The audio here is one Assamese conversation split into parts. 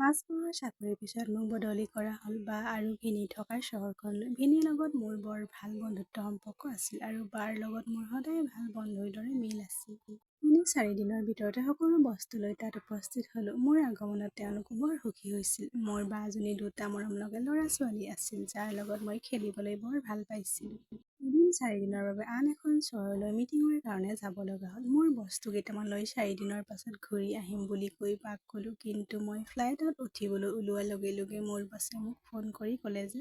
5 মাহৰ চাকৰিৰ পিছত মোক বদলি কৰা হ'ল বা আৰু ভিনি থকাৰ চহৰখনলৈ। ভিনিৰ লগত মোৰ বৰ ভাল বন্ধুত্ব সম্পৰ্ক আছিল আৰু বাৰ লগত মোৰ সদায় ভাল বন্ধুৰ দৰে মিল আছিল। তিনি 4 দিনৰ ভিতৰতে সকলো বস্তু লৈ তাত উপস্থিত হ'লো। মোৰ আগমনত তেওঁলোকো বৰ সুখী হৈছিল। মোৰ বাজনী দুটা মৰমলগা ল'ৰা-ছোৱালী আছিল, যাৰ লগত মই খেলিবলৈ বৰ ভাল পাইছিলোঁ। এদিন 4 দিনৰ বাবে আন এখন চহৰলৈ মিটিঙৰ কাৰণে যাব লগা হ'ল। মোৰ বস্তু কেইটামান লৈ 4 দিনৰ পাছত ঘূৰি আহিম বুলি কৈ বাক ক'লো, কিন্তু মই ফ্লাইটত উঠিবলৈ ওলোৱাৰ লগে লগে মোৰ বছে মোক ফোন কৰি ক'লে যে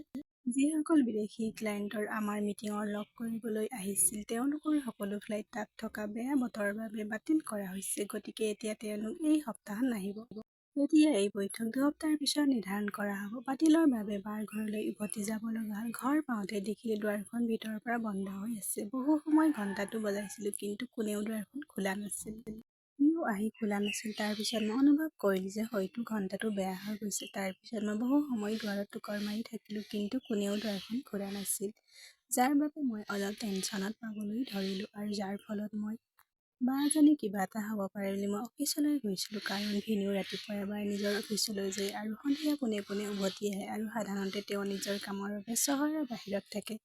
যিসকল বিদেশী ক্লায়েণ্টৰ আমাৰ মিটিঙৰ লগ কৰিবলৈ আহিছিল, তেওঁলোকৰ সকলো ফ্লাইট তাত থকা বেয়া বতৰৰ বাবে বাতিল কৰা হৈছে। গতিকে এতিয়া তেওঁলোক এই সপ্তাহত নাহিব। এতিয়া এই বৈঠক 2 সপ্তাহৰ পিছত নিৰ্ধাৰণ কৰা হ'ব। বাতিলৰ বাবে বাৰ ঘৰলৈ উভতি যাব লগা হ'ল। ঘৰ পাওঁতে দেখিলোঁ দুৱাৰখন ভিতৰৰ পৰা বন্ধ হৈ আছে। বহু সময় ঘণ্টাটো বজাইছিলোঁ, কিন্তু কোনেও দুৱাৰখন খোলা নাছিল। সিও আহি খোলা নাছিল। তাৰ পিছত মই অনুভৱ কৰিলোঁ যে হয়তো ঘণ্টাটো বেয়া হৈ গৈছে। তাৰ পিছত মই বহু সময় দুৱাৰত টোকৰ মাৰি থাকিলোঁ, কিন্তু কোনেও দুৱাৰখন খোলা নাছিল, যাৰ বাবে মই অলপ টেনচনত পাবলৈ ধৰিলোঁ আৰু যাৰ ফলত মই বা জানি কিবা এটা হ'ব পাৰে বুলি মই অফিচলৈ গৈছিলোঁ, কাৰণ ভিনিও ৰাতিপুৱা এবাৰ নিজৰ অফিচলৈ যায় আৰু সন্ধিয়া পোনে পোনে উভতি আহে আৰু সাধাৰণতে তেওঁ নিজৰ কামৰ বাবে চহৰৰ বাহিৰত থাকে।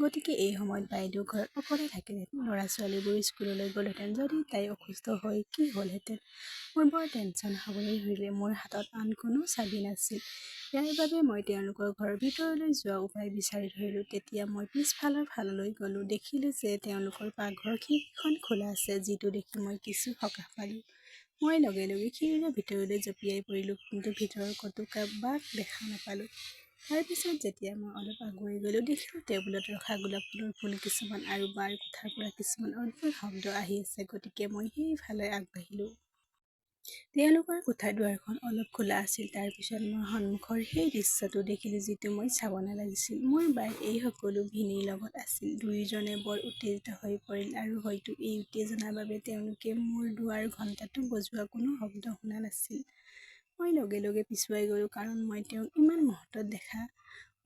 গতিকে এই সময়ত বাইদেউ ঘৰত অকলে থাকিলহেঁতেন। ল'ৰা-ছোৱালীবোৰ স্কুললৈ গ'লহেঁতেন। যদি তাই অসুস্থ হৈ কি হ'লহেঁতেন? মোৰ বৰ টেনচন হ'বলৈ ধৰিলে। মোৰ হাতত আন কোনো চাবি নাছিল। ইয়াৰ বাবে মই তেওঁলোকৰ ঘৰৰ ভিতৰলৈ যোৱা উপায় বিচাৰি ধৰিলোঁ। তেতিয়া মই পিছফালৰ ফাললৈ গ'লো। দেখিলোঁ যে তেওঁলোকৰ পাকঘৰৰ খিৰিকীখন খোলা আছে, যিটো দেখি মই কিছু সকাহ পালোঁ। মই লগে লগে খিৰিকীৰ ভিতৰলৈ জঁপিয়াই পৰিলোঁ, কিন্তু ভিতৰৰ ক'তো কাৰোবাক দেখা নাপালোঁ। তাৰ পিছত যেতিয়া মই অলপ আগুৱাই গ'লো, দেখিলোঁ টেবুলত ৰখা গোলাপ ফুলৰ ফুল কিছুমান আৰু বাৰ কোঠাৰ পৰা কিছুমান অদ্ভুত শব্দ আহি আছে। গতিকে মই সেইফালে আগবাঢ়িলোঁ। তেওঁলোকৰ কোঠাৰ দুৱাৰখন অলপ খোলা আছিল। তাৰ পিছত মই সন্মুখৰ সেই দৃশ্যটো দেখিলোঁ, যিটো মই চাব নালাগিছিল। মোৰ বাই এই সকলো ভিনিৰ লগত আছিল। দুয়োজনে বৰ উত্তেজিত হৈ পৰিল আৰু হয়তো এই উত্তেজনাৰ বাবে তেওঁলোকে মোৰ দুৱাৰ ঘণ্টাটো বজোৱা কোনো শব্দ শুনা নাছিল। মই লগে লগে পিছুৱাই গ'লো, কাৰণ মই তেওঁক ইমান মুহূৰ্তত দেখা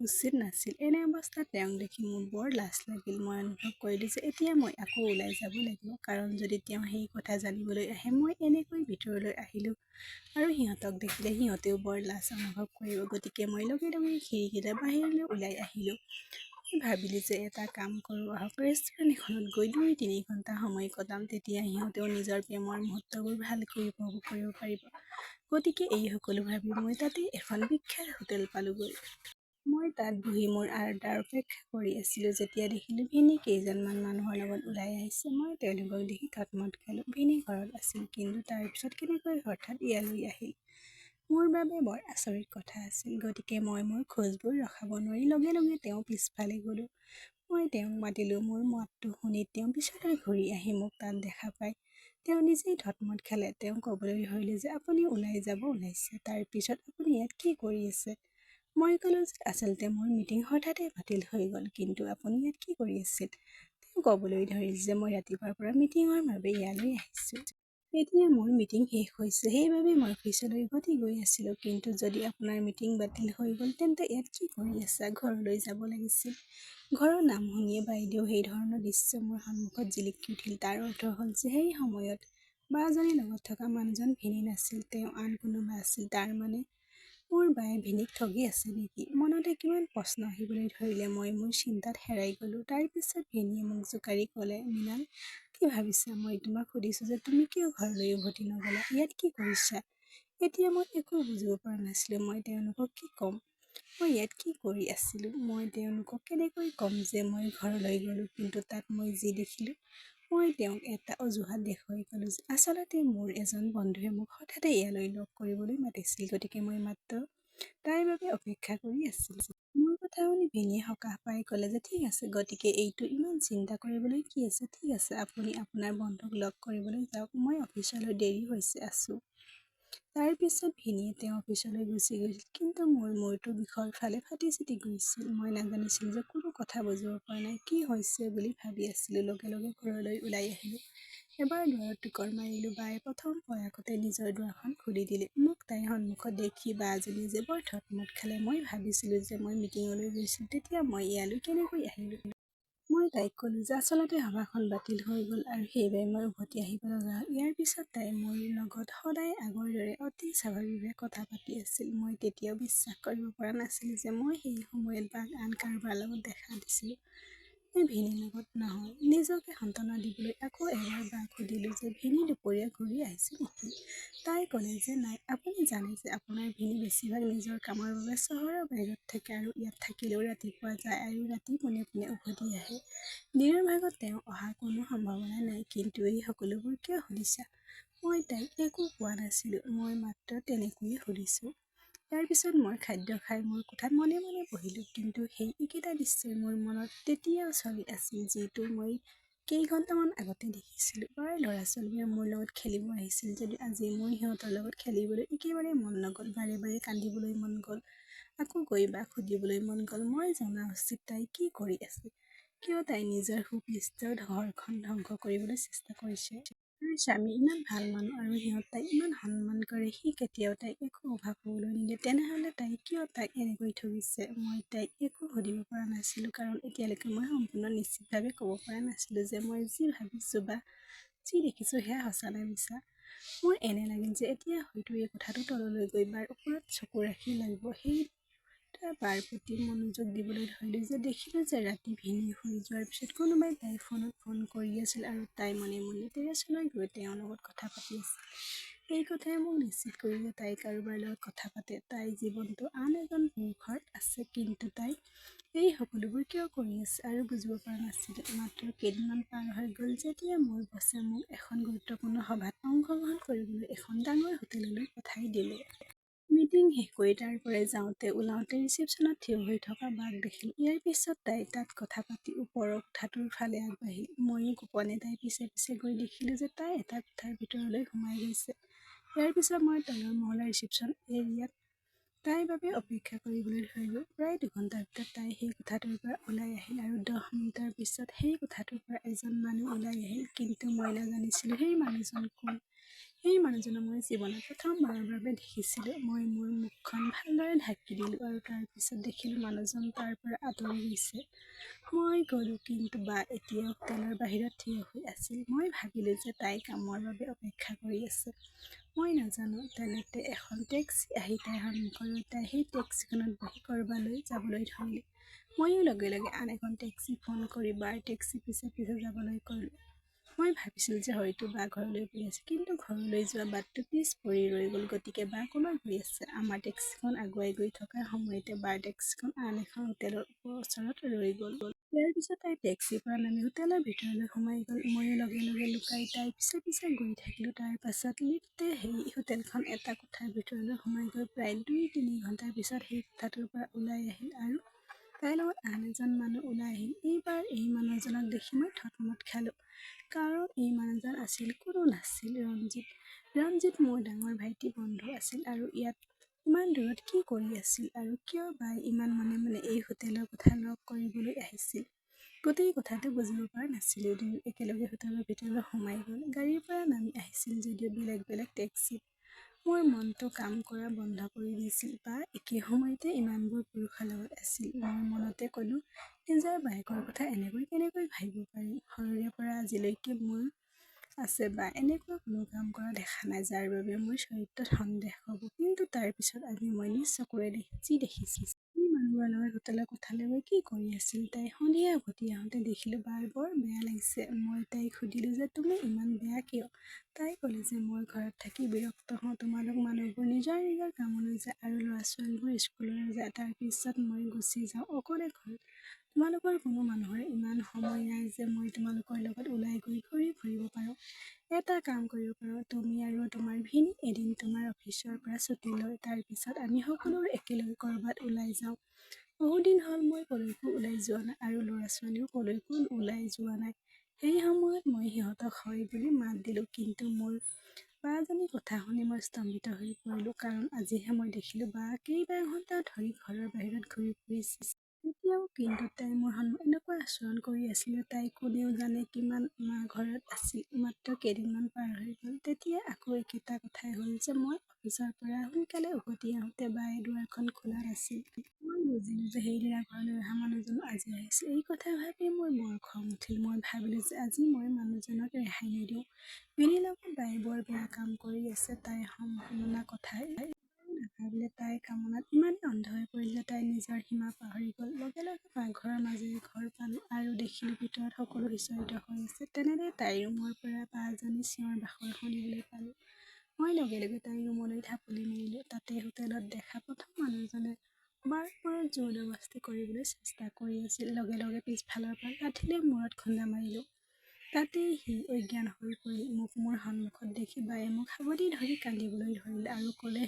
উচিত নাছিল। এনে অৱস্থাত তেওঁক দেখি মোৰ বৰ লাজ লাগিল। মই অনুভৱ কৰিলোঁ যে এতিয়া মই আকৌ ওলাই যাব লাগিব, কাৰণ যদি তেওঁ সেই কথা জানিবলৈ আহে মই এনেকৈ ভিতৰলৈ আহিলোঁ আৰু সিহঁতক দেখিলে সিহঁতেও বৰ লাজ অনুভৱ কৰিব। গতিকে মই লগে লগে খিৰিকীৰে বাহিৰলৈ ওলাই আহিলোঁ। মই ভাবিলোঁ যে এটা কাম কৰোঁ আহক, ৰেষ্টুৰেণ্ট এখনত গৈ 2-3 ঘণ্টা সময় কটাম। তেতিয়া সিহঁতেও নিজৰ প্ৰেমৰ মুহূৰ্তবোৰ ভালকৈ উপভোগ কৰিব পাৰিব। গতিকে এই সকলো ভাবি মই তাতে এখন বিখ্যাত হোটেল পালোগৈ। মই তাত বহি মোৰ অৰ্ডাৰ অপেক্ষা কৰি আছিলোঁ, যেতিয়া দেখিলোঁ ভিনি কেইজনমান মানুহৰ লগত ওলাই আহিছে। মই তেওঁলোকক দেখি থতমত খালোঁ। ভিনি ঘৰত আছিল, কিন্তু তাৰ পিছত কেনেকৈ হঠাৎ ইয়ালৈ আহিল? মোৰ বাবে বৰ আচৰিত কথা আছিল। গতিকে মই মোৰ খোজবোৰ ৰখাব নোৱাৰি লগে লগে তেওঁৰ পিছফালে গ'লো। মই তেওঁক মাতিলোঁ। মোৰ মাতটো শুনি তেওঁ পিছলৈ ঘূৰি আহি মোক তাত দেখা পায়। তেওঁ নিজেই থতমত খালে। তেওঁ ক'বলৈ ধৰিলে যে আপুনি ওলাই যাব ওলাইছে। তাৰ পিছত আপুনি ইয়াত কি কৰি আছে? মই ক'লোঁ যে আচলতে মোৰ মিটিং হঠাতে বাতিল হৈ গ'ল। কিন্তু আপুনি ইয়াত কি কৰি আছিল? তেওঁ ক'বলৈ ধৰিল যে মই ৰাতিপুৱাৰ পৰা মিটিঙৰ বাবে ইয়ালৈ আহিছোঁ। এতিয়া মোৰ মিটিং শেষ হৈছে, সেইবাবে মই অফিচলৈ উভতি গৈ আছিলোঁ। কিন্তু যদি আপোনাৰ মিটিং বাতিল হৈ গ'ল, তেন্তে ইয়াত কি কৰি আছা? ঘৰলৈ যাব লাগিছিল। ঘৰৰ নাম শুনিয়ে বাইদেউ সেই ধৰণৰ দৃশ্য মোৰ সন্মুখত জিলিকি উঠিল। তাৰ অৰ্থ হ'ল যে সেই সময়ত বাজনীৰ লগত থকা মানুহজন ভিনি নাছিল, তেওঁ আন কোনোবা আছিল। তাৰ মানে মোৰ বায়ে ভিনিক ঠগি আছে নেকি? মনতে কিমান প্ৰশ্ন আহিবলৈ ধৰিলে। মই মোৰ চিন্তাত হেৰাই গ'লো। তাৰ পিছত ভিনিয়ে মোক জোকাৰি ক'লে, মৃণাল, কি ভাবিছা? মই তোমাক সুধিছোঁ যে তুমি কিয় ঘৰলৈ উভতি নগ'লা? ইয়াত কি কৰিছা? এতিয়া মই একো বুজিব পৰা নাছিলোঁ। মই তেওঁলোকক কি ক'ম? মই ইয়াত কি কৰি আছিলোঁ? মই তেওঁলোকক কেনেকৈ ক'ম যে মই ঘৰলৈ গ'লোঁ? কিন্তু তাত মই যি দেখিলোঁ, মই তেওঁক এটা অজুহাত দেখুৱাই ক'লোঁ যে আচলতে মোৰ এজন বন্ধুৱে মোক হঠাতে ইয়ালৈ লগ কৰিবলৈ মাতিছিল। গতিকে মই মাত্ৰ তাইৰ বাবে অপেক্ষা কৰি আছিলোঁ। মোৰ কথা শুনি ভিনিয়ে সকাহ পাই ক'লে যে ঠিক আছে, গতিকে এইটো ইমান চিন্তা কৰিবলৈ কি আছে? ঠিক আছে, আপুনি আপোনাৰ বন্ধুক লগ কৰিবলৈ যাওক। মই অফিচলৈ দেৰি হৈছে, আছোঁ। তাৰ পিছত ভিনিয়ে তেওঁ অফিচলৈ গুচি গৈছিল। কিন্তু মোৰ মূৰটো বিষৰ ফালে ফাটি-চিটি গৈছিল। মই নাজানিছিলোঁ যে কোনো কথা বুজিব পৰা নাই। কি হৈছে বুলি ভাবি আছিলোঁ। লগে লগে ঘৰলৈ ওলাই আহিলোঁ। এবাৰ দুৱাৰত টোকৰ মাৰিলোঁ। বায়ে প্ৰথম পৰাগতে নিজৰ দুৱাৰখন খুলি দিলে। মোক তাইৰ সন্মুখত দেখি বাজনীয়ে যে বৰ থতমত খালে। মই ভাবিছিলোঁ যে মই মিটিঙলৈ গৈছিলোঁ, তেতিয়া মই ইয়ালৈ কেনেকৈ আহিলোঁ? মই মই তাইক ক'লো যে আচলতে সভাখন বাতিল হৈ গ'ল আৰু সেইবাবে মই উভতি আহিব লগা হ'ল। ইয়াৰ পিছত তাই মোৰ লগত সদায় আগৰ দৰে অতি স্বাভাৱিকভাৱে কথা পাতি আছিল। মই তেতিয়াও বিশ্বাস কৰিব পৰা নাছিলোঁ যে মই সেই সময়ত বাক আন কাৰোবাৰ লগত দেখা দিছিলোঁ। মই ভিনিৰ লগত নহয়। নিজকে সান্তনা দিবলৈ আকৌ এবাৰ বাক সুধিলোঁ যে ভিনি দুপৰীয়া ঘূৰি আহিছে নেকি? তাই ক'লে যে নাই। আপুনি জানে যে আপোনাৰ ভিনি বেছিভাগ নিজৰ কামৰ বাবে চহৰৰ বাহিৰত থাকে আৰু ইয়াত থাকিলেও ৰাতিপুৱা যায় আৰু ৰাতি পোনে পোনে উভতি আহে। দিনৰ ভাগত তেওঁ অহাৰ কোনো সম্ভাৱনা নাই। কিন্তু এই সকলোবোৰ কিয় সুধিছা? মই তাইক একো কোৱা নাছিলোঁ। মই মাত্ৰ তেনেকৈয়ে সুধিছোঁ। ইয়াৰ পিছত মই খাদ্য খাই মোৰ কোঠাত মনে মনে বহিলোঁ। কিন্তু সেই একেটা দৃশ্যই মোৰ মনত তেতিয়াও চলি আছিল, যিটো মই কেইঘণ্টামান আগতে দেখিছিলোঁ। প্ৰায় ল'ৰা-ছোৱালীবোৰে মোৰ লগত খেলিব আহিছিল যদিও আজি মোৰ সিহঁতৰ লগত খেলিবলৈ একেবাৰে মন নগ'ল। বাৰে বাৰে কান্দিবলৈ মন গ'ল। আকৌ গৈ বাক সুধিবলৈ মন গ'ল। মই জনা উচিত তাই কি কৰি আছে। কিয় তাই নিজৰ সুপ্ৰতিষ্ঠিত ঘৰখন ধ্বংস কৰিবলৈ চেষ্টা কৰিছে। তাইৰ স্বামী ইমান ভাল মানুহ আৰু সিহঁত তাইক ইমান সন্মান কৰে। সি কেতিয়াও তাইক একো অভাৱ হ'বলৈ নিদিয়ে। তেনেহ'লে তাই কিয় তাইক এনেকৈ ঠগিছে? মই তাইক একো সুধিব পৰা নাছিলোঁ, কাৰণ এতিয়ালৈকে মই সম্পূৰ্ণ নিশ্চিতভাৱে ক'ব পৰা নাছিলোঁ যে মই যি ভাবিছোঁ বা যি দেখিছোঁ সেয়া সঁচা নে মিছা। মোৰ এনে লাগিল যে এতিয়া হয়তো এই কথাটো তললৈ গৈ বাৰ ওপৰত চকু ৰাখি লাগিব। সেইটা বাৰ প্ৰতি মনোযোগ দিবলৈ ধৰিলোঁ যে দেখিলোঁ যে ৰাতি ভিনি শুই যোৱাৰ পিছত কোনোবাই তাইৰ ফোনত ফোন কৰি আছিল আৰু তাই মনে মনে টেৰেছলৈ গৈ তেওঁৰ লগত কথা পাতি আছিল। এই কথাই মোক নিশ্চিত কৰিলে যে তাই কাৰোবাৰ লগত কথা পাতে। তাইৰ জীৱনটো আন এজন পুৰুষৰ আছে, কিন্তু তাই এই সকলোবোৰ কিয় কৰি আছে আৰু বুজিব পৰা নাছিলোঁ। মাত্ৰ কেইদিনমান পাৰ হৈ গ'ল যেতিয়া মোৰ বছে মোক এখন গুৰুত্বপূৰ্ণ সভাত অংশগ্ৰহণ কৰিবলৈ এখন ডাঙৰ হোটেললৈ পঠাই দিলে। মিটিং শেষ কৰি তাৰ পৰাই ওলাওঁতে ৰিচেপশ্যনত থিয় হৈ থকা বাক দেখিলোঁ। ইয়াৰ পিছত তাই তাত কথা পাতি ওপৰৰ কোঠাটোৰ ফালে আগবাঢ়িল। ময়ো গোপনে তাইৰ পিছে পিছে গৈ দেখিলোঁ যে তাই এটা কোঠাৰ ভিতৰলৈ সোমাই গৈছে। ইয়াৰ পিছত মই তলৰ মহলাৰ ৰিচেপশ্যন এৰিয়াত তাইৰ বাবে অপেক্ষা কৰিবলৈ ধৰিলোঁ। প্ৰায় 2 ঘণ্টাৰ ভিতৰত তাই সেই কোঠাটোৰ পৰা ওলাই আহিল আৰু 10 মিনিটৰ পিছত সেই কোঠাটোৰ পৰা এজন মানুহ ওলাই আহিল। কিন্তু মই নাজানিছিলোঁ সেই মানুহজন কোন। সেই মানুহজনক মই জীৱনত প্ৰথমবাৰৰ বাবে দেখিছিলোঁ। মই মোৰ মুখখন ভালদৰে ঢাকি দিলোঁ আৰু তাৰ পিছত দেখিলোঁ মানুহজন তাৰ পৰা আঁতৰি গৈছে। মই গ'লোঁ, কিন্তু বা এতিয়াও হোটেলৰ বাহিৰত থিয় হৈ আছিল। মই ভাবিলোঁ যে তাই কামৰ বাবে অপেক্ষা কৰি আছে। মই নাজানো। তেনেতে এখন টেক্সি আহি তাইৰ সন্মুখত ৰৈ তাই সেই টেক্সিখনত বহি ক'ৰবালৈ যাবলৈ ধৰিলে। ময়ো লগে লগে আন এখন টেক্সি ফোন কৰি বাৰ টেক্সি পিছে পিছে যাবলৈ ক'লোঁ। মই ভাবিছিলোঁ যে হয়তো বা ঘৰলৈ গৈ আছে, কিন্তু ঘৰলৈ যোৱা বাটটো পিছ পৰি ৰৈ গ'ল। গতিকে বা ক'লৈ গৈ আছে? আমাৰ টেক্সিখন আগুৱাই গৈ থকাৰ সময়তে বাৰ টেক্সিখন আন এখন হোটেলৰ ওচৰত ৰৈ গ'ল। ইয়াৰ পিছত তাই টেক্সিৰ পৰা নামি হোটেলৰ ভিতৰলৈ সোমাই গ'ল। ময়ো লগে লগে লুকাই তাইৰ পিছে পিছে গৈ থাকিলোঁ। তাৰ পাছত লিফ্টে সেই হোটেলখন এটা কোঠাৰ ভিতৰলৈ সোমাই গৈ প্ৰায় 2-3 ঘণ্টাৰ পিছত সেই কোঠাটোৰ পৰা ওলাই আহিল আৰু তাইৰ লগত আন এজন মানুহ ওলাই আহিল। এইবাৰ এই মানুহজনক দেখি মই থতমত খালোঁ, কাৰণ এই মানুহজন আছিল কোনো নাছিল, ৰঞ্জিত। ৰঞ্জিত মোৰ ডাঙৰ ভাইটি বন্ধু আছিল আৰু ইয়াত ইমান দূৰত কি কৰি আছিল আৰু কিয় বাই ইমান মনে মনে এই হোটেলৰ কথা লগ কৰিবলৈ আহিছিল। গোটেই কথাটো বুজিব পৰা নাছিলোঁ। দুয়ো একেলগে হোটেলৰ ভিতৰলৈ সোমাই গ'ল। গাড়ীৰ পৰা নামি আহিছিল যদিও বেলেগ বেলেগ টেক্সিত। মোৰ মনটো কাম কৰা বন্ধ কৰি দিছিল। বা একে সময়তে ইমানবোৰ পুৰুষৰ লগত আছিল। মই মনতে ক'লোঁ, নিজৰ বায়েকৰ কথা এনেকৈ কেনেকৈ ভাবিব পাৰিম? সৰুৰে পৰা আজিলৈকে মোৰ আছে বা এনেকুৱা কোনো কাম কৰা দেখা নাই যাৰ বাবে মোৰ চৰিত্ৰত সন্দেহ হ'ব। কিন্তু তাৰ পিছত আজি মই নিজ চকুৰে যি দেখিছোঁ, এই মানুহবোৰৰ লগত হোটেলৰ কোঠালৈ গৈ কি কৰি আছিল তাই? সন্ধিয়া উভতি আহোঁতে দেখিলোঁ বাৰ বৰ বেয়া লাগিছে। মই তাইক সুধিলোঁ যে তুমি ইমান বেয়া কিয়? তাই ক'লে যে মই ঘৰত থাকি বিৰক্ত হওঁ। তোমালোক মানুহবোৰ নিজৰ নিজৰ কামলৈ যায় আৰু ল'ৰা-ছোৱালীবোৰ স্কুললৈ যায়। তাৰ পিছত মই গুচি যাওঁ অকলে ঘৰত। তোমালোকৰ কোনো মানুহৰ ইমান সময় নাই যে মই তোমালোকৰ লগত ওলাই গৈ ঘূৰি ফুৰিব পাৰোঁ। এটা কাম কৰিব পাৰোঁ, তুমি আৰু তোমাৰ ভিনি এদিন তোমাৰ অফিচৰ পৰা ছুটী লৈ তাৰ পিছত আমি সকলোৰে একেলগে ক'ৰবাত ওলাই যাওঁ। বহুদিন হ'ল মই ক'লৈকো ওলাই যোৱা নাই আৰু ল'ৰা-ছোৱালীও ক'লৈকো ওলাই যোৱা নাই। সেই সময়ত মই সিহঁতক হয় বুলি মাত দিলোঁ, কিন্তু মোৰ বাজনীৰ কথা শুনি মই স্তম্ভিত হৈ পৰিলোঁ, কাৰণ আজিহে মই দেখিলোঁ বা কেইবা ঘণ্টা ধৰি ঘৰৰ বাহিৰত ঘূৰি ফুৰিছিল। এতিয়াও কিন্তু তাই মোৰ সন্মুখত এনেকুৱা আচৰণ কৰি আছিল যে তাই কোনেও জানে কিমান মাহ ঘৰত আছিল। মাত্ৰ কেইদিনমান পাৰ হৈ গ'ল। তেতিয়া আকৌ একেটা কথাই হ'ল যে মই অফিচৰ পৰা সোনকালে উভতি আহোঁতে বায়ে দুৱাৰখন খোলা নাছিল। মই বুজিলোঁ যে সেইদিনা ঘৰলৈ অহা মানুহজন আজি আহিছে। এই কথা ভাবি মোৰ বৰ খং উঠিল। মই ভাবিলোঁ যে আজি মই মানুহজনক ৰেহাই নিদিওঁ। ভিনিৰ লগত বাই বৰ বেয়া কাম কৰি আছে। তাই সম্পূৰ্ণ কথা নাভাবিলে। তাইৰ কামনাত ইমানেই অন্ধ হৈ পৰিল যে তাই নিজৰ সীমা পাহৰি গ'ল। লগে লগে পাকঘৰৰ মাজেৰে ঘৰ পালোঁ আৰু দেখিলোঁ ভিতৰত সকলো সিঁচৰিত হৈ আছে। তেনেতে তাইৰ ৰুমৰ পৰা বা এজনী চিঞৰ বাখৰ শুনিবলৈ পালোঁ। মই লগে লগে তাইৰ ৰুমলৈ ঢাপলি মেলিলোঁ। তাতে হোটেলত দেখা প্ৰথম মানুহজনে বাৰ ওপৰত জোৰজবস্তি কৰিবলৈ চেষ্টা কৰি আছিল। লগে লগে পিছফালৰ পৰা লাঠিলে মূৰত খুন্দা মাৰিলোঁ। তাতেই সি অজ্ঞান হৈ পৰিল। মোৰ সন্মুখত দেখি বায়ে মোক সাৱটি ধৰি কান্দিবলৈ ধৰিলে আৰু ক'লে,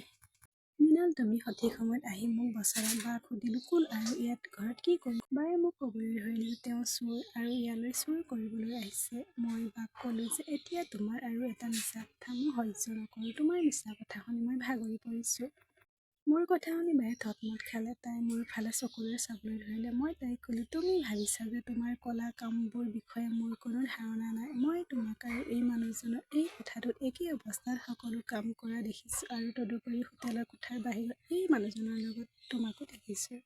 মৃণাল, তুমি সঠিক সময়ত আহি মোক বচালা। বাক সুধিলোঁ, কোন আৰু ইয়াত ঘৰত কি কৰি? বায়ে মোক ক'বলৈ ধৰিলে যে তেওঁ চোৰ আৰু ইয়ালৈ চুৰ কৰিবলৈ আহিছে। মই বাক ক'লোঁ যে এতিয়া তোমাৰ আৰু এটা মিছা কথা মই সহ্য নকৰোঁ। তোমাৰ মিছা কথা শুনি মই ভাগৰি পৰিছোঁ। মোৰ কথা শুনি বায়ে থতমত খালে। তাই মোৰ ফালে চকুৰে চাবলৈ ধৰিলে। মই তাইক ক'লোঁ, তুমি ভাবিছা যে তোমাৰ ক'লা কামবোৰ বিষয়ে মোৰ কোনো ধাৰণা নাই? মই তোমাক আৰু এই মানুহজনৰ এই কোঠাটোত একেই অৱস্থাত সকলো কাম কৰা দেখিছোঁ আৰু তদুপৰি হোটেলৰ কোঠাৰ বাহিৰত এই মানুহজনৰ লগত তোমাকো দেখিছোঁ।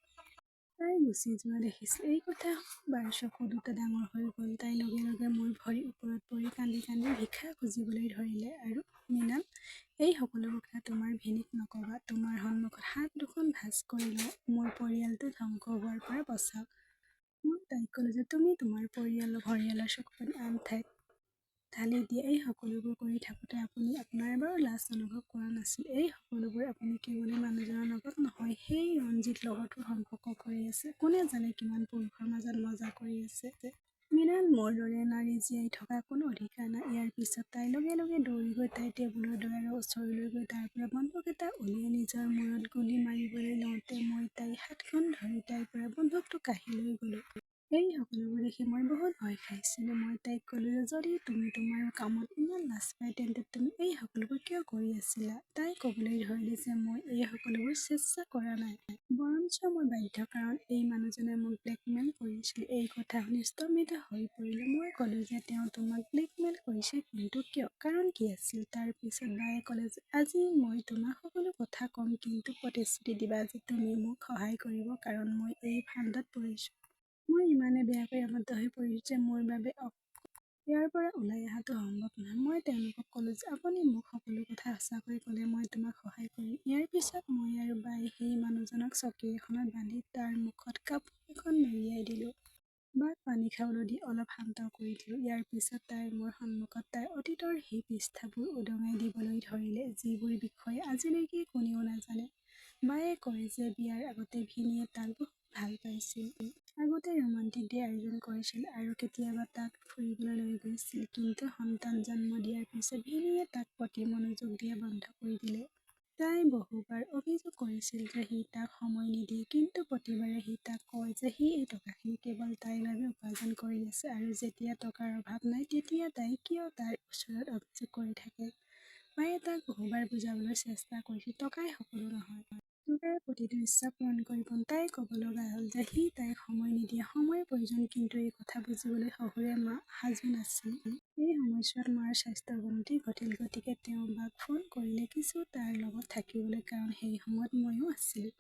তাই গুচি যোৱা দেখিছিল। এই কথা শুনি বাৰ চকু দুটা ডাঙৰ হৈ গ'ল। তাই লগে লগে মোৰ ভৰিৰ ওপৰত পৰি কান্দি কান্দি ভিক্ষা খুজিবলৈ ধৰিলে। আৰু মৃণাল, এই সকলোবোৰ কথা তোমাৰ ভিনিক নক'বা। তোমাৰ সন্মুখত হাত দুখন ভাঁজ কৰি লওঁ, মোৰ পৰিয়ালটো ধ্বংস হোৱাৰ পৰা বচাওক। মই তাইক ক'লোঁ যে তুমি তোমাৰ পৰিয়ালৰ চকুপানী আন ঠাইত ঢালি দিয়ে। এই সকলোবোৰ কৰি থাকোঁতে আপুনি আপোনাৰ বাৰু লাজ অনুভৱ কৰা নাছিল? এই সকলোবোৰ আপুনি কেৱল মানুহজনৰ লগত নহয়, সেই ৰঞ্জিত লগতো সম্পৰ্ক কৰি আছে। কোনে জানে কিমান পুৰুষৰ মাজত মজা কৰি আছে। মৃণাল, মোৰ দৰে নাৰী জীয়াই থকাৰ কোনো অধিকাৰ নাই। ইয়াৰ পিছত তাই লগে লগে দৌৰি গৈ তাইৰ টেবুলৰ ডয়াৰৰ ওচৰলৈ গৈ তাৰ পৰা বন্দুক এটা উলিয়াই নিজৰ মূৰত গুলী মাৰিবলৈ লওঁতে মই তাইৰ হাতখন ধৰি তাইৰ পৰা বন্দুকটো কাঢ়ি লৈ গ'লোঁ। এই সকলোবোৰ দেখি মই বহুত ভয় খাইছিলোঁ। মই তাইক ক'লোঁ যে যদি তুমি তোমাৰ কামত ইমান লাজ পাই তেন্তে তুমি এই সকলোবোৰ কিয় কৰি আছিলা? তাই ক'বলৈ ধৰিলে যে মই এই সকলোবোৰ চেষ্টা কৰা নাই। বৰঞ্চ মই বাধ্য, কাৰণ এই মানুহজনে মোক ব্লেকমেইল কৰিছিল। এই কথা শুনি স্তম্ভিত হৈ পৰিলোঁ। মই ক'লোঁ যে তেওঁ তোমাক ব্লেকমেইল কৰিছে, কিন্তু কিয়? কাৰণ কি আছিল? তাৰ পিছত বায়ে ক'লে যে আজি মই তোমাক সকলো কথা ক'ম, কিন্তু প্ৰতিশ্ৰুতি দিবা যে তুমি মোক সহায় কৰিব, কাৰণ মই এই ফান্দত পৰিছোঁ। মই ইমানেই বেয়াকৈ আবদ্ধ হৈ পৰিছোঁ যে মোৰ বাবে ইয়াৰ পৰা ওলাই অহাটো সম্ভৱ নহয়। মই তেওঁলোকক ক'লোঁ যে আপুনি মোক সকলো কথা সঁচাকৈ ক'লে মই তোমাক সহায় কৰিম। ইয়াৰ পিছত মই আৰু বায়ে সেই মানুহজনক চকী এখনত বান্ধি তাৰ মুখত কাপোৰ এখন মেৰিয়াই দিলোঁ। বাক পানী খাবলৈ দি অলপ শান্ত কৰি দিলোঁ। ইয়াৰ পিছত তাই মোৰ সন্মুখত তাইৰ অতীতৰ সেই পৃষ্ঠাবোৰ উদঙাই দিবলৈ ধৰিলে, যিবোৰ বিষয়ে আজিলৈকে কোনেও নাজানে। বায়ে কয় যে বিয়াৰ আগতে ভিনিয়ে তাক বহুত ভাল পাইছিল। আগতে ৰোমান্টিক ডে আয়োজন কৰিছিল আৰু কেতিয়াবা তাক ফুৰিবলৈ লৈ গৈছিল। কিন্তু সন্তান জন্ম দিয়াৰ পিছত ভিনিয়ে তাক প্ৰতি মনোযোগ দিয়া বন্ধ কৰি দিলে। তাই বহুবাৰ অভিযোগ কৰিছিল যে সি তাক সময় নিদিয়ে, কিন্তু প্ৰতিবাৰে সি তাক কয় যে সি এই টকাখিনি কেৱল তাইৰ বাবে উপাৰ্জন কৰি আছে আৰু যেতিয়া টকাৰ অভাৱ নাই তেতিয়া তাই কিয় তাৰ ওচৰত অভিযোগ কৰি থাকে। বায়ে তাক বহুবাৰ বুজাবলৈ চেষ্টা কৰিছিল, টকাই সকলো নহয়। তাইৰ প্ৰতিটো ইচ্ছা পূৰণ কৰিব। তাই ক'ব লগা হ'ল যে সি তাইক সময় নিদিয়ে। সময়ৰ প্ৰয়োজন, কিন্তু এই কথা বুজিবলৈ শহুৰে মা সাজু নাছিল। এই সময়ছোৱাত মাৰ স্বাস্থ্যৰ অৱনতি ঘটিল, গতিকে তেওঁ বাক ফোন কৰিলে কিছু তাৰ লগত থাকিবলৈ, কাৰণ সেই সময়ত মইও আছিলোঁ।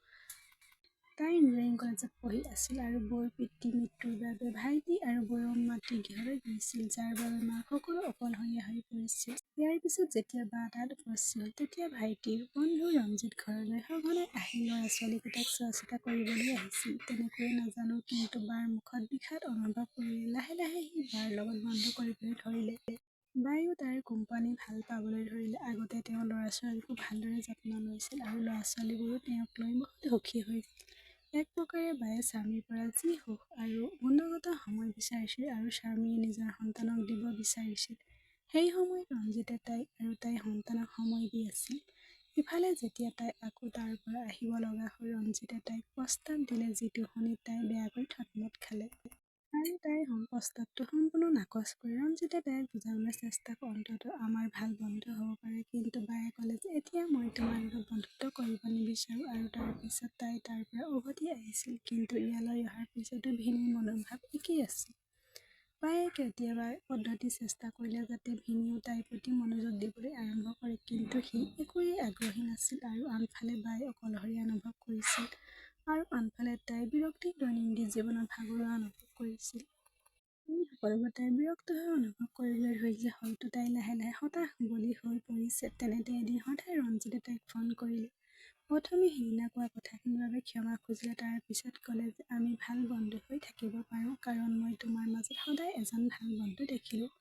তাই ইঞ্জিনিয়াৰিং কলেজত পঢ়ি আছিল আৰু বৌৰ পিতৃ-মৃত্যুৰ বাবে ভাইটি আৰু বৌৰ মাতৃগৃহলৈ গৈছিল, যাৰ বাবে মাক সকলো অকলশৰীয়া হৈ পৰিছিল। ইয়াৰ পিছত যেতিয়া বা তাত উপস্থিত হ'ল, তেতিয়া ভাইটিৰ বন্ধু ৰঞ্জিত ঘৰলৈ সঘনাই আহি ল'ৰা-ছোৱালীকেইটাক চোৱা-চিতা কৰিবলৈ আহিছিল। তেনেকৈয়ে নাজানো, কিন্তু বাৰ মুখত বিষাদ অনুভৱ কৰিলে। লাহে লাহে সি বাৰ লগত বন্ধু কৰিবলৈ ধৰিলে। বায়েও তাইৰ কোম্পানী ভাল পাবলৈ ধৰিলে। আগতে তেওঁ ল'ৰা-ছোৱালীকো ভালদৰে যত্ন লৈছিল আৰু ল'ৰা-ছোৱালীবোৰো তেওঁক লৈ বহুত সুখী হৈছিল। এক প্ৰকাৰে বায়ে স্বামীৰ পৰা যি সুখ আৰু গুণগত সময় বিচাৰিছিল আৰু স্বামীয়ে নিজৰ সন্তানক দিব বিচাৰিছিল, সেই সময়ত ৰঞ্জিতে তাইক আৰু তাইৰ সন্তানক সময় দি আছিল। ইফালে যেতিয়া তাই আকৌ তাৰ পৰা আহিব লগা হ'ল, ৰঞ্জিতে তাইক প্ৰস্তাৱ দিলে, যিটো শুনি তাই বেয়াকৈ থতমত খালে। আৰু তাইৰ প্ৰস্তাৱটো সম্পূৰ্ণ নাকচ কৰি ৰঞ্জিতে তাইক বুজাবলৈ চেষ্টা কৰে, অন্ততঃ আমাৰ ভাল বন্ধু হ'ব পাৰে। কিন্তু বায়ে ক'লে যে এতিয়া মই তোমাৰ লগত বন্ধুত্ব কৰিব নিবিচাৰোঁ। আৰু তাৰ পিছত তাই তাৰ পৰা উভতি আহিছিল। কিন্তু ইয়ালৈ অহাৰ পিছতো ভিনিৰ মনোভাৱ একেই আছিল। বায়ে কেতিয়াবা পদ্ধতি চেষ্টা কৰিলে যাতে ভিনিয়েও তাইৰ প্ৰতি মনোযোগ দিবলৈ আৰম্ভ কৰে, কিন্তু সি একোৱেই আগ্ৰহী নাছিল। আৰু আনফালে বায়ে অকলশৰীয়া অনুভৱ কৰিছিল। আৰু আনফালে তাই বিৰক্তিৰ দৈনন্দিন জীৱনত ভাগৰুৱা অনুভৱ কৰিছিল। এই সকলোবোৰ তাই বিৰক্ত হৈ অনুভৱ কৰিবলৈ ধৰিলে হয়তো তাই লাহে লাহে হতাশ বুলি হৈ পৰিছে। তেনেতে এদিন হঠাৎ ৰঞ্জিতে তাইক ফোন কৰিলে। প্ৰথমে সিদিনা কোৱা কথাখিনিৰ বাবে ক্ষমা খুজিলে। তাৰ পিছত ক'লে যে আমি ভাল বন্ধু হৈ থাকিব পাৰোঁ, কাৰণ মই তোমাৰ মাজত সদায় এজন ভাল বন্ধু দেখিলোঁ।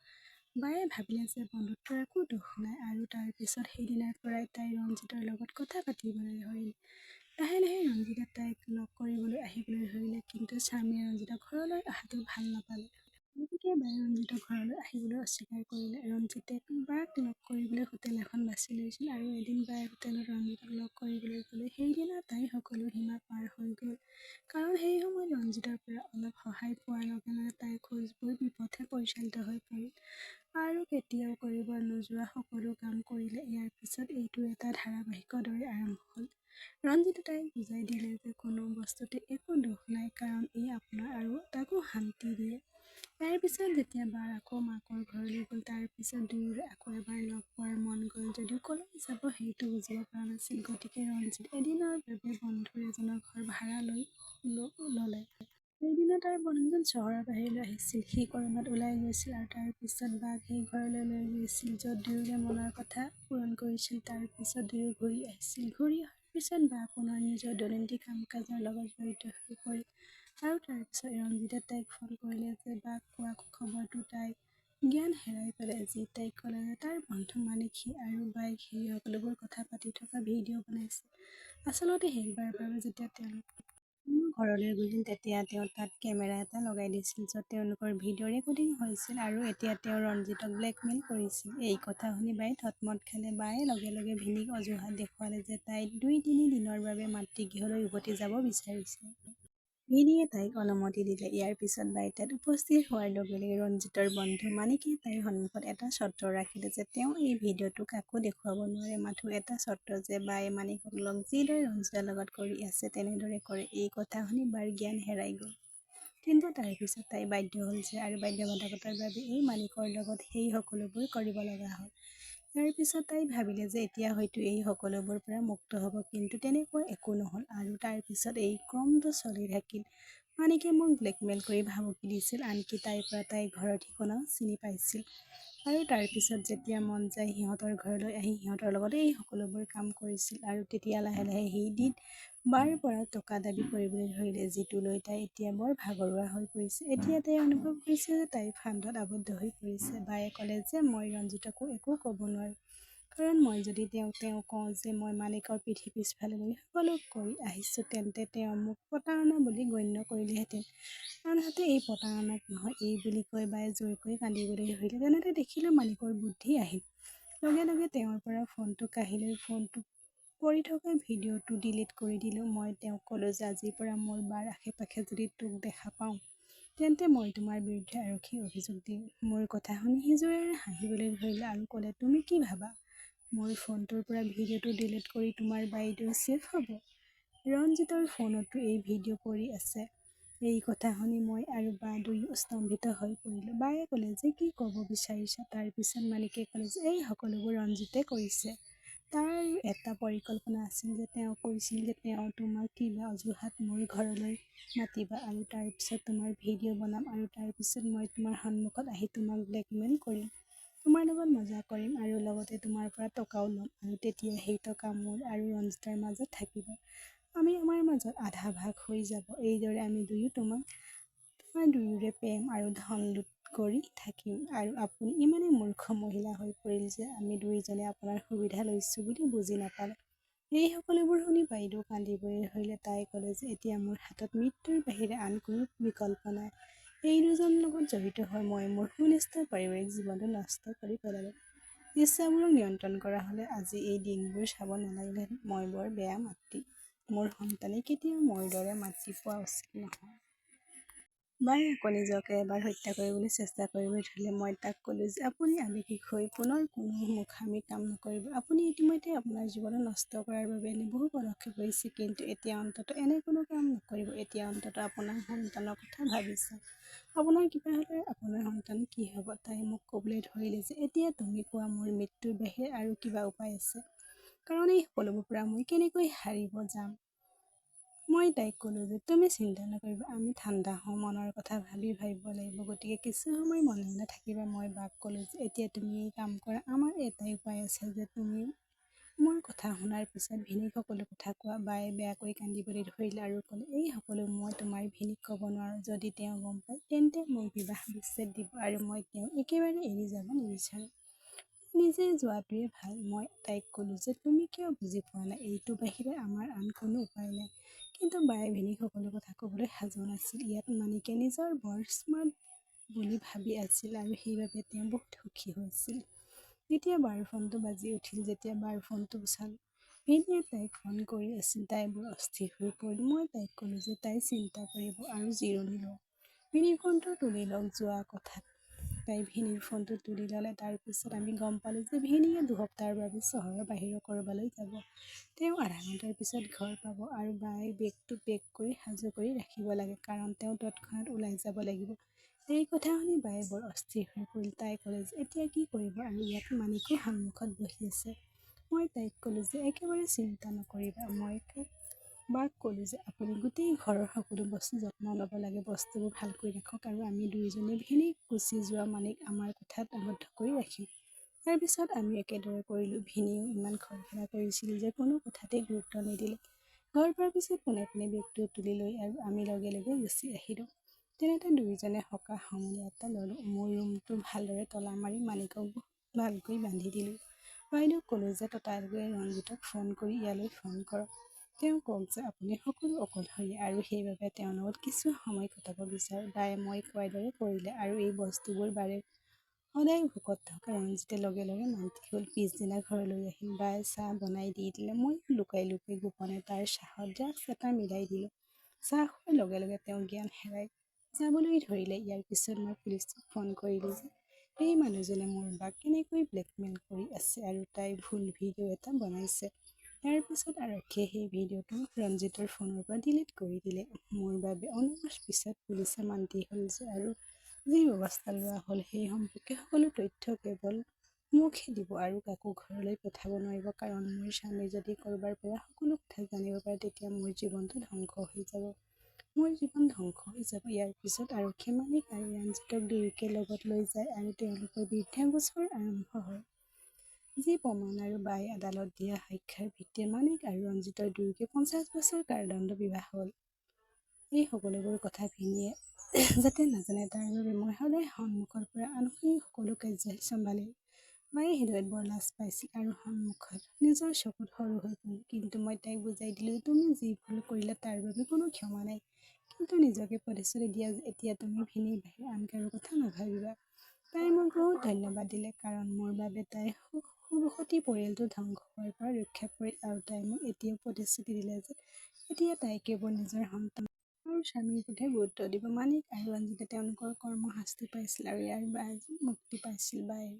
বায়ে ভাবিলে যে বন্ধুত্বৰ একো দোষ নাই, আৰু তাৰ পিছত সেইদিনাৰ পৰাই তাই ৰঞ্জিতৰ লগত কথা পাতিবলৈ ধৰিলে। লাহে লাহে ৰঞ্জিতে তাইক লগ কৰিবলৈ আহিবলৈ ধৰিলে, কিন্তু স্বামীয়ে ৰঞ্জিতক ঘৰলৈ অহাটো ভাল নাপালে। গতিকে বায়ে ৰঞ্জিতৰ ঘৰলৈ আহিবলৈ অস্বীকাৰ কৰিলে। ৰঞ্জিতে বাক লগ কৰিবলৈ হোটেল এখন বাছি লৈছিল, আৰু এদিন বায়ে হোটেলত ৰঞ্জিতক লগ কৰিবলৈ গ'লে সেইদিনা তাই সকলো সীমা পাৰ হৈ গ'ল। কাৰণ সেই সময়ত ৰঞ্জিতৰ পৰা অলপ সহায় পোৱাৰ লগে লগে তাইৰ খোজবোৰ বিপথে পৰিচালিত হৈ পৰিল, আৰু কেতিয়াও কৰিব নোযোৱা সকলো কাম কৰিলে। ইয়াৰ পিছত এইটো এটা ধাৰাবাহিকৰ দৰে আৰম্ভ হ'ল। ৰঞ্জিতে তাইক বুজাই দিলে যে কোনো বস্তুতে একো দোষ নাই, কাৰণ ই আপোনাৰ আৰু তাকো শান্তি দিয়ে। ইয়াৰ পিছত যেতিয়া বাৰ আকৌ মাকৰ ঘৰলৈ গ'ল, তাৰ পিছত দুয়োৰে আকৌ এবাৰ লগ পোৱাৰ মন গ'ল, যদিও ক'লৈ যাব সেইটো বুজিব পৰা নাছিল। গতিকে ৰঞ্জিত এদিনৰ বাবে বন্ধু এজনৰ ঘৰ ভাড়া লৈ ল'লে। সেইদিনা তাৰ বন্ধুজন চহৰৰ বাহিৰলৈ আহিছিল। সি ক'ৰবাত ওলাই গৈছিল, আৰু তাৰ পিছত বাক সেই ঘৰলৈ লৈ গৈছিল, য'ত দুয়োৰে মনৰ কথা পূৰণ কৰিছিল। তাৰ পিছত দুয়ো ঘূৰি আহিছিল। ঘূৰি অহাৰ পিছত বা পুনৰ নিজৰ দৈনন্দিন কাম-কাজৰ লগত জড়িত হৈ পৰিল। আৰু তাৰ পিছত ৰঞ্জিতে তাইক ফোন কৰিলে যে বাক কোৱা খবৰটো তাই জ্ঞান হেৰাই পেলাই। যি তাইক ক'লে যে তাৰ বন্ধু মানিক আৰু বাই সেই সকলোবোৰ কথা পাতি থকা ভিডিঅ' বনাইছে। আচলতে সেইবাৰৰ বাবে যেতিয়া তেওঁলোক ঘৰলৈ গৈছিল, তেতিয়া তেওঁ তাত কেমেৰা এটা লগাই দিছিল, য'ত তেওঁলোকৰ ভিডিঅ' ৰেকৰ্ডিং হৈছিল, আৰু এতিয়া তেওঁ ৰঞ্জিতক ব্লেকমেইল কৰিছিল। এই কথা শুনি বাই থতমত খালে। বায়ে লগে লগে ভিনীক অজুহাত দেখুৱালে যে তাই 2-3 দিনৰ বাবে মাতৃগৃহলৈ উভতি যাব বিচাৰিছে। ভিনীয়ে তাইক অনুমতি দিলে। ইয়াৰ পিছত বাই তাত উপস্থিত হোৱাৰ লগে লগে ৰঞ্জিতৰ বন্ধু মানিকে তাইৰ সন্মুখত এটা চৰ্ত ৰাখিলে যে তেওঁ এই ভিডিঅ'টো কাকো দেখুৱাব নোৱাৰে, মাথো এটা চৰ্ত যে বায়ে মানিকক লগ যিদৰে ৰঞ্জিতৰ লগত কৰি আছে তেনেদৰে কৰে। এই কথা শুনি বাৰ জ্ঞান হেৰাই গ'ল। কিন্তু তাৰ পিছত তাই বাধ্য হ'ল যে, আৰু বাধ্যবাধকতাৰ বাবে এই মানিকৰ লগত সেই সকলোবোৰ কৰিব লগা হ'ল। ইয়াৰ পিছত তাই ভাবিলে যে এতিয়া হয়তো এই সকলোবোৰৰ পৰা মুক্ত হ'ব, কিন্তু তেনেকুৱা একো নহ'ল। আৰু তাৰ পিছত এই ক্ৰমটো চলি থাকিল। মানিকে মোক ব্লেকমেইল কৰি ভাবুকি দিছিল, আনকি তাইৰ পৰা তাইৰ ঘৰৰ ঠিকনাও চিনি পাইছিল। আৰু তাৰ পিছত যেতিয়া মন যায় সিহঁতৰ ঘৰলৈ আহি সিহঁতৰ লগতে এই সকলোবোৰ কাম কৰিছিল। আৰু তেতিয়া লাহে লাহে সি বাৰ পৰা টকা দাবী কৰিবলৈ ধৰিলে, যিটো লৈ তাই এতিয়া বৰ ভাগৰুৱা হৈ পৰিছে। এতিয়া তাই অনুভৱ কৰিছে যে তাই ফান্দত আবদ্ধ হৈ পৰিছে। বায়ে ক'লে যে মই ৰঞ্জিতকো একো ক'ব নোৱাৰোঁ, কাৰণ মই যদি তেওঁ কওঁ যে মই মানিকৰ পিঠিৰ পিছফালে বহি সকলো কৰি আহিছোঁ, তেন্তে তেওঁ মোক প্ৰতাৰণা বুলি গণ্য কৰিলেহেঁতেন। আনহাতে এই প্ৰতাৰণাক নহয় এই বুলি কৈ বায়ে জোৰকৈ কান্দিবলৈ ধৰিলে। তেনেতে দেখিলোঁ মানিকৰ বুদ্ধি আহিল। লগে লগে তেওঁৰ পৰা ফোনটো কাঢ়ি লৈ ফোনটো পৰি থকা ভিডিঅ'টো ডিলিট কৰি দিলোঁ। মই তেওঁক ক'লোঁ যে আজিৰ পৰা মোৰ বাৰ আশে-পাশে যদি তোক দেখা পাওঁ, তেন্তে মই তোমাৰ বিৰুদ্ধে আৰক্ষীক অভিযোগ দিম। মোৰ কথা শুনি সি জোৰেৰে হাঁহিবলৈ ধৰিলে আৰু ক'লে, তুমি কি ভাবা, মোৰ ফোনটোৰ পৰা ভিডিঅ'টো ডিলিট কৰি তোমাৰ বাইদেউ ছেফ হ'ব? ৰঞ্জিতৰ ফোনতো এই ভিডিঅ' পৰি আছে। এই কথা শুনি মই আৰু বা দুয়ো স্তম্ভিত হৈ পৰিলোঁ। বায়ে ক'লে যে কি ক'ব বিচাৰিছা? তাৰ পিছত মালিকে ক'লে যে এই সকলোবোৰ ৰঞ্জিতে কৰিছে। তাৰ এটা পৰিকল্পনা আছিল যে তেওঁ কৈছিল যে তেওঁ তোমাক কিবা অজুহাত মোৰ ঘৰলৈ মাতিবা, আৰু তাৰ পিছত তোমাৰ ভিডিঅ' বনাম, আৰু তাৰ পিছত মই তোমাৰ সন্মুখত আহি তোমাক ব্লেকমেইল কৰিম, তোমাৰ লগত মজা কৰিম, আৰু লগতে তোমাৰ পৰা টকাও ল'ম, আৰু তেতিয়া সেই টকা মোৰ আৰু ৰঞ্জিতৰ মাজত থাকিব। আমাৰ মাজত আধা ভাগ হৈ যাব। এইদৰে আমি তোমাৰ দুয়োৰে প্ৰেম আৰু ধন লুট কৰি থাকিম। আৰু আপুনি ইমানেই মূৰ্খ মহিলা হৈ পৰিল যে আমি দুয়োজনে আপোনাৰ সুবিধা লৈছোঁ বুলি বুজি নাপালে। এই সকলোবোৰ শুনি বাইদেউ কান্দিবলৈ ধৰিলে। তাই ক'লে যে এতিয়া মোৰ হাতত মৃত্যুৰ বাহিৰে আন কোনো বিকল্প নাই। এই দুজনৰ লগত জড়িত হৈ মই মোৰ সুনিশ্চিত পাৰিবাৰিক জীৱনটো নষ্ট কৰি পেলালোঁ। ইচ্ছাবোৰক নিয়ন্ত্ৰণ কৰা হ'লে আজি এই দিনবোৰ চাব নালাগিলেহেঁতেন। মই বৰ বেয়া মাতৃ। মোৰ সন্তানে কেতিয়াও মোৰ দৰে মাতৃ পোৱা উচিত নহয়। বায়ে আকৌ নিজকে এবাৰ হত্যা কৰিবলৈ চেষ্টা কৰিবলৈ ধৰিলে। মই তাক ক'লোঁ যে আপুনি আৱেগিক হৈ পুনৰ কোনো মুখামি কাম নকৰিব। আপুনি ইতিমধ্যে আপোনাৰ জীৱন নষ্ট কৰাৰ বাবে এনে বহু পদক্ষেপ লৈছে, কিন্তু এতিয়া অন্ততঃ এনে কোনো কাম নকৰিব। এতিয়া অন্ততঃ আপোনাৰ সন্তানৰ কথা ভাবি চাওক। আপোনাৰ কিবা হ'লে আপোনাৰ সন্তান কি হ'ব? তাই মোক ক'বলৈ ধৰিলে যে এতিয়া তুমি কোৱা মোৰ মৃত্যুৰ বাহিৰে আৰু কিবা উপায় আছে? কাৰণ এই সকলোবোৰৰ পৰা মই কেনেকৈ সাৰিব যাম? মই তাইক ক'লোঁ যে তুমি চিন্তা নকৰিবা, আমি ঠাণ্ডা হওঁ, মনৰ কথা ভাবিব লাগিব, গতিকে কিছু সময় মনে মনে থাকিবা। মই বাক ক'লোঁ যে এতিয়া তুমি এই কাম কৰা, আমাৰ এটাই উপায় আছে যে তুমি মোৰ কথা শুনাৰ পিছত ভিনীক সকলো কথা কোৱা। বায়ে বেয়াকৈ কান্দিবলৈ ধৰিলে আৰু ক'লে, এই সকলো মই তোমাৰ ভিনীক ক'ব নোৱাৰোঁ। যদি তেওঁ গম পায় তেন্তে মোক বিবাহ বিচ্ছেদ দিব আৰু মই তেওঁক একেবাৰে এৰি যাব নিবিচাৰোঁ। নিজে যোৱাটোৱে ভাল। মই তাইক ক'লোঁ যে তুমি কিয় বুজি পোৱা নাই, এইটো বাহিৰে আমাৰ আন কোনো উপায় নাই। কিন্তু বায়ে ভিনীক সকলো কথা ক'বলৈ সাজু নাছিল। ইয়াত মানিকে নিজৰ বৰ স্মাৰ্ট বুলি ভাবি আছিল আৰু সেইবাবে তেওঁ বহুত সুখী হৈছিল। যেতিয়া বাৰ ফোনটো বাজি উঠিল, যেতিয়া বাৰ ফোনটো চালোঁ, ভিনীয়ে তাইক ফোন কৰি আছিল। তাই বৰ অস্থিৰ হৈ পৰিল। মই তাইক ক'লোঁ যে তাই চিন্তা কৰিব আৰু জিৰণি লওক। ভিনীৰ ফোনটো তুলি লওক। যোৱা কথাত তাই ভিনীৰ ফোনটো তুলি ল'লে। তাৰ পিছত আমি গম পালোঁ যে ভিনীয়ে 2 সপ্তাহৰ বাবে চহৰৰ বাহিৰৰ ক'ৰবালৈ যাব। তেওঁ আধা ঘণ্টাৰ পিছত ঘৰ পাব আৰু বায়ে বেগটো পেক কৰি সাজু কৰি ৰাখিব লাগে, কাৰণ তেওঁ তৎক্ষণাত ওলাই যাব লাগিব। এই কথা শুনি বায়ে বৰ অস্থিৰ হৈ পৰিল। তাই ক'লে যে এতিয়া কি কৰিব আৰু ইয়াত মানিকো সন্মুখত বহি আছে। মই তাইক ক'লোঁ যে একেবাৰে চিন্তা নকৰিবা। মই বাক ক'লোঁ যে আপুনি গোটেই ঘৰৰ সকলো বস্তু যত্ন ল'ব লাগে, বস্তুবোৰ ভালকৈ ৰাখক আৰু আমি দুয়োজনে ভিনীক গুচি যোৱা মানিক আমাৰ কোঠাত আবদ্ধ কৰি ৰাখিম। তাৰ পিছত আমি একেদৰে কৰিলোঁ। ভিনীয়েও ইমান খৰখেদা কৰিছিল যে কোনো কথাতে গুৰুত্ব নিদিলে। ঘৰ পোৱাৰ পিছত পোনে পোনে বেগটো তুলি লৈ আৰু আমি লগে লগে গুচি আহিলোঁ। তেনেতে দুয়োজনে সকাহ সমনীয়া এটা ল'লোঁ। মোৰ ৰুমটো ভালদৰে তলা মাৰি মানিকক ভালকৈ বান্ধি দিলোঁ। বাইদেউক ক'লোঁ যে ততাতৈয়াকৈ ৰঞ্জিতক ফোন কৰি ইয়ালৈ ফোন কৰক। তেওঁ কওক যে আপুনি সকলো অকলশৰীয়া আৰু সেইবাবে তেওঁৰ লগত কিছু সময় কটাব বিচাৰে। বায়ে মই কোৱাৰ দৰে কৰিলে আৰু এই বস্তুবোৰ বাৰে সদায় ভোকত থকা ৰঞ্জিতে লগে লগে মান্তি হ'ল। পিছদিনা ঘৰলৈ আহিল। বায়ে চাহ বনাই দি দিলে। মই লুকাই লুকাই গোপনে তাৰ চাহত জাষ্ট এটা মিলাই দিলোঁ। চাহ খোৱাৰ লগে লগে তেওঁ জ্ঞান হেৰাই যাবলৈ ধৰিলে। ইয়াৰ পিছত মই পুলিচক ফোন কৰিলোঁ যে এই মানুহজনে মোৰ বাক কেনেকৈ ব্লেকমেইল কৰি আছে আৰু তাই ভুল ভিডিঅ' এটা বনাইছে। ইয়াৰ পিছত আৰক্ষীয়ে সেই ভিডিঅ'টো ৰঞ্জিতৰ ফোনৰ পৰা ডিলিট কৰি দিলে। মোৰ বাবে অনুমানৰ পিছত পুলিচে মান্তি হ'ল যে আৰু যি ব্যৱস্থা লোৱা হ'ল সেই সম্পৰ্কে সকলো তথ্য কেৱল মোকহে দিব আৰু কাকো ঘৰলৈ পঠাব নোৱাৰিব, কাৰণ মোৰ স্বামী যদি ক'ৰবাৰ পৰা সকলো কথা জানিব পাৰে তেতিয়া মোৰ জীৱনটো ধ্বংস হৈ যাব। মোৰ জীৱন ধ্বংস হৈ যাব। ইয়াৰ পিছত আৰক্ষীয়ে মানিক আৰু ৰঞ্জিতক দুয়োকে লগত লৈ যায় আৰু তেওঁলোকৰ বিৰুদ্ধে গোচৰ আৰম্ভ হয়। যি প্ৰমাণ আৰু বায়ে আদালত দিয়া সাক্ষ্যৰ ভিত্তিত মানিক আৰু ৰঞ্জিতৰ দুয়োকে 50 বছৰ কাৰাদণ্ড বিবাহ হ'ল। এই সকলোবোৰ কথা ভিনীয়ে যাতে নাজানে তাৰ বাবে মই সদায় সন্মুখৰ পৰা আনুষ্ঠানিক সকলো কাৰ্য্য চম্ভালিলোঁ। বায়ে হৃদয়ত বৰ লাজ পাইছিল আৰু সন্মুখত নিজৰ চকুত সৰু হৈ পৰিল। কিন্তু মই তাইক বুজাই দিলোঁ যে তুমি যি ভুল কৰিলা তাৰ বাবে কোনো ক্ষমা নাই। কিন্তু নিজকে প্ৰতিশ্ৰুতি দিয়া যে এতিয়া তুমি ভিনীৰ বাহিৰে আন কাৰো কথা নাভাবিবা। তাই মোক বহুত ধন্যবাদ দিলে, কাৰণ মোৰ বাবে তাই সুখী পৰিয়ালটো ধ্বংস হোৱাৰ পৰা ৰক্ষা পৰিল আৰু তাই মোক এতিয়াও প্ৰতিশ্ৰুতি দিলে যে এতিয়া তাই কেৱল নিজৰ সন্তান আৰু স্বামীৰ ওপৰতহে গুৰুত্ব দিব। মানিক আৰু ৰঞ্জিতে তেওঁলোকৰ কৰ্মৰ শাস্তি পাইছিল আৰু ইয়াৰ পৰা আজি মুক্তি পাইছিল। বায়ে